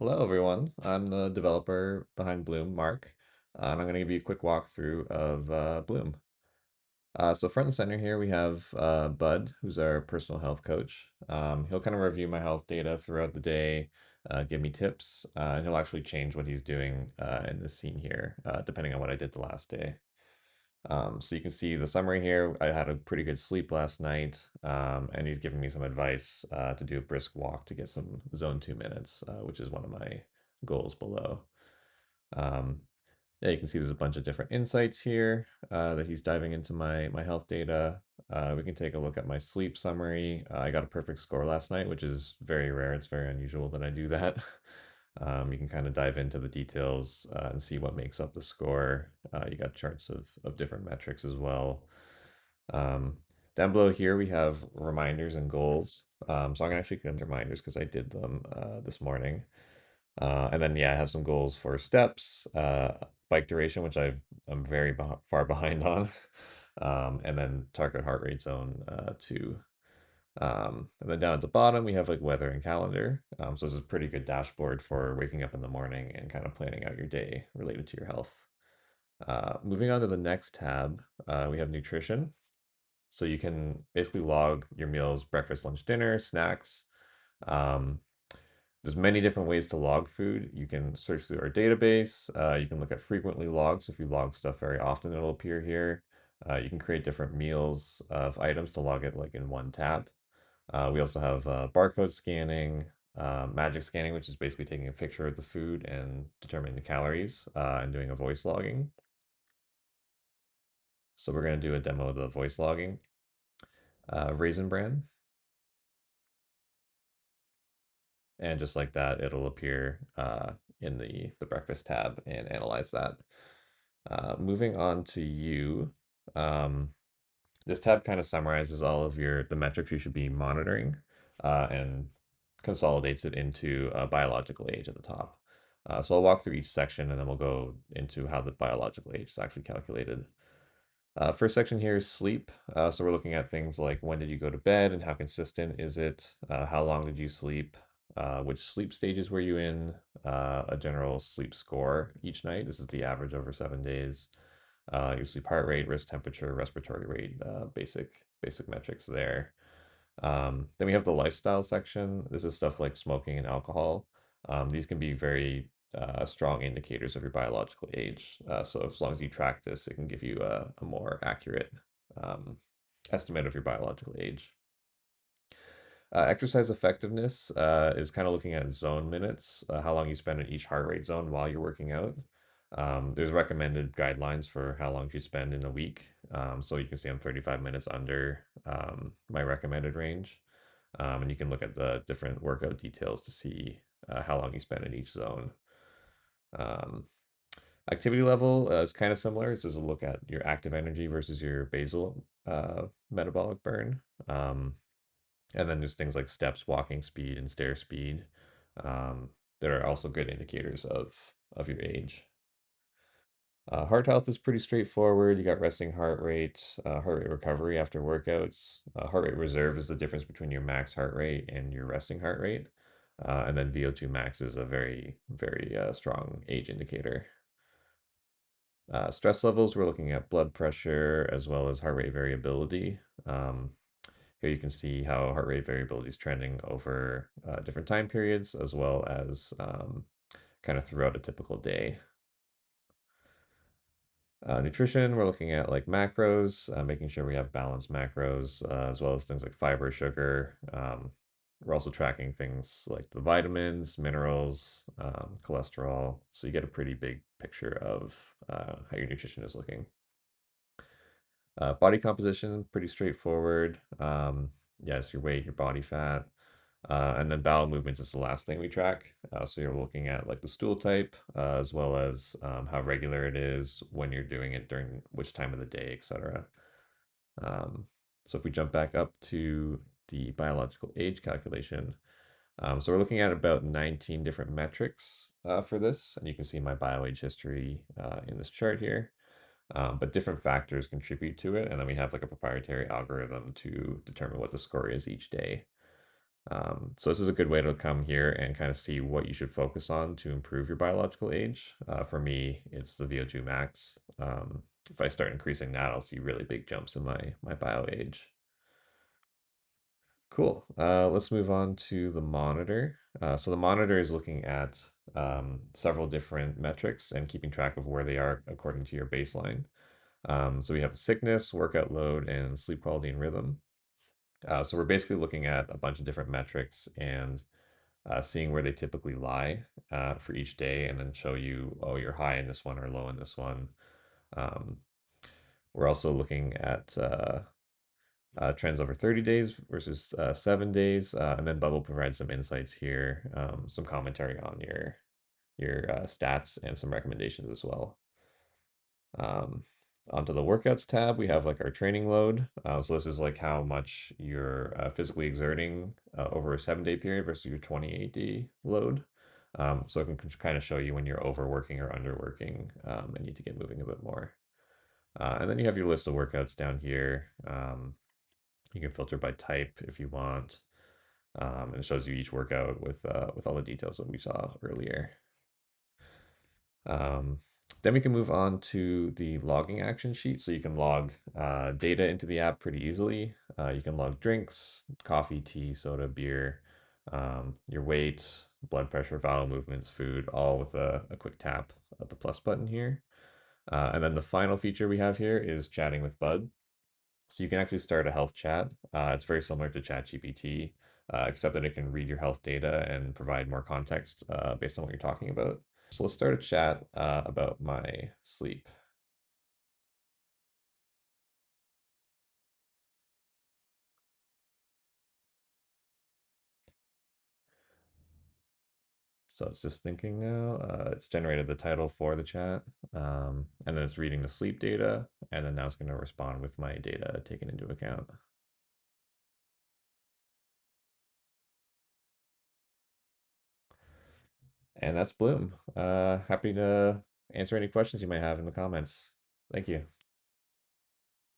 Hello, everyone. I'm the developer behind Bloom, Mark, and I'm going to give you a quick walkthrough of Bloom. So front and center here, we have Bud, who's our personal health coach. He'll kind of review my health data throughout the day, give me tips, and he'll actually change what he's doing in this scene here, depending on what I did the last day. So you can see the summary here. I had a pretty good sleep last night, and he's giving me some advice to do a brisk walk to get some zone 2 minutes, which is one of my goals below. Um, yeah, you can see there's a bunch of different insights here that he's diving into my health data. We can take a look at my sleep summary. I got a perfect score last night, which is very rare. It's very unusual that I do that. You can kind of dive into the details and see what makes up the score. You got charts of different metrics as well. Um, Down below here, we have reminders and goals. So I'm gonna actually get reminders because I did them this morning. And then, yeah, I have some goals for steps, bike duration, which I'm very far behind on, and then target heart rate zone too. And then down at the bottom, we have like weather and calendar. So this is a pretty good dashboard for waking up in the morning and kind of planning out your day related to your health. Moving on to the next tab, we have nutrition. So you can basically log your meals, breakfast, lunch, dinner, snacks. Um, there's many different ways to log food. You can search through our database. You can look at frequently logged. So if you log stuff very often, it'll appear here. You can create different meals of items to log it like in one tab. We also have barcode scanning, magic scanning, which is basically taking a picture of the food and determining the calories and doing a voice logging. So we're going to do a demo of the voice logging. Raisin Bran. And just like that, it'll appear in the breakfast tab and analyze that. Moving on to you, um, this tab kind of summarizes all of the metrics you should be monitoring and consolidates it into a biological age at the top. So I'll walk through each section and then we'll go into how the biological age is actually calculated. First section here is sleep. So we're looking at things like when did you go to bed and how consistent is it? How long did you sleep? Which sleep stages were you in? A general sleep score each night. This is the average over 7 days. Your sleep heart rate, wrist temperature, respiratory rate, basic metrics there. Then we have the lifestyle section. This is stuff like smoking and alcohol. These can be very strong indicators of your biological age. So as long as you track this, it can give you a more accurate um, estimate of your biological age. Exercise effectiveness is kind of looking at zone minutes, how long you spend in each heart rate zone while you're working out. There's recommended guidelines for how long you spend in a week. So you can see I'm 35 minutes under my recommended range. And you can look at the different workout details to see how long you spend in each zone. Um, Activity level is kind of similar. This is a look at your active energy versus your basal metabolic burn. And then there's things like steps, walking speed, and stair speed that are also good indicators of your age. Heart health is pretty straightforward. You got resting heart rate recovery after workouts. Heart rate reserve is the difference between your max heart rate and your resting heart rate. And then VO2 max is a very strong age indicator. Stress levels, we're looking at blood pressure as well as heart rate variability. Um, Here you can see how heart rate variability is trending over different time periods as well as kind of throughout a typical day. Nutrition, we're looking at like macros, making sure we have balanced macros, as well as things like fiber, sugar. We're also tracking things like the vitamins, minerals, cholesterol. So you get a pretty big picture of how your nutrition is looking. Body composition, pretty straightforward. Yeah, it's your weight, your body fat. And then bowel movements is the last thing we track. So you're looking at like the stool type, as well as how regular it is, when you're doing it, during which time of the day, etc. Um, so if we jump back up to the biological age calculation, so we're looking at about 19 different metrics for this, and you can see my bioage history in this chart here. But different factors contribute to it, and then we have like a proprietary algorithm to determine what the score is each day. So this is a good way to come here and kind of see what you should focus on to improve your biological age. For me, it's the VO2 max. If I start increasing that, I'll see really big jumps in my bio age. Cool. Let's move on to the monitor. So the monitor is looking at several different metrics and keeping track of where they are according to your baseline. So we have sickness, workout load, and sleep quality and rhythm. So we're basically looking at a bunch of different metrics and seeing where they typically lie for each day, and then show you, oh, you're high in this one or low in this one. Um, we're also looking at trends over 30 days versus 7 days, and then Bubble provides some insights here, some commentary on your stats and some recommendations as well. Um, Onto the workouts tab, we have like our training load. So this is like how much you're physically exerting over a 7 day period versus your 28-day load. So it can kind of show you when you're overworking or underworking and need to get moving a bit more. And then you have your list of workouts down here. You can filter by type if you want, and it shows you each workout with all the details that we saw earlier. Um, then we can move on to the logging action sheet. So you can log data into the app pretty easily. You can log drinks, coffee, tea, soda, beer, your weight, blood pressure, vital movements, food, all with a quick tap of the plus button here. And then the final feature we have here is chatting with Bud. So you can actually start a health chat. It's very similar to ChatGPT, except that it can read your health data and provide more context based on what you're talking about. So let's start a chat about my sleep. So it's just thinking now. It's generated the title for the chat, and then it's reading the sleep data, and then now it's going to respond with my data taken into account. And that's Bloom. Happy to answer any questions you might have in the comments. Thank you.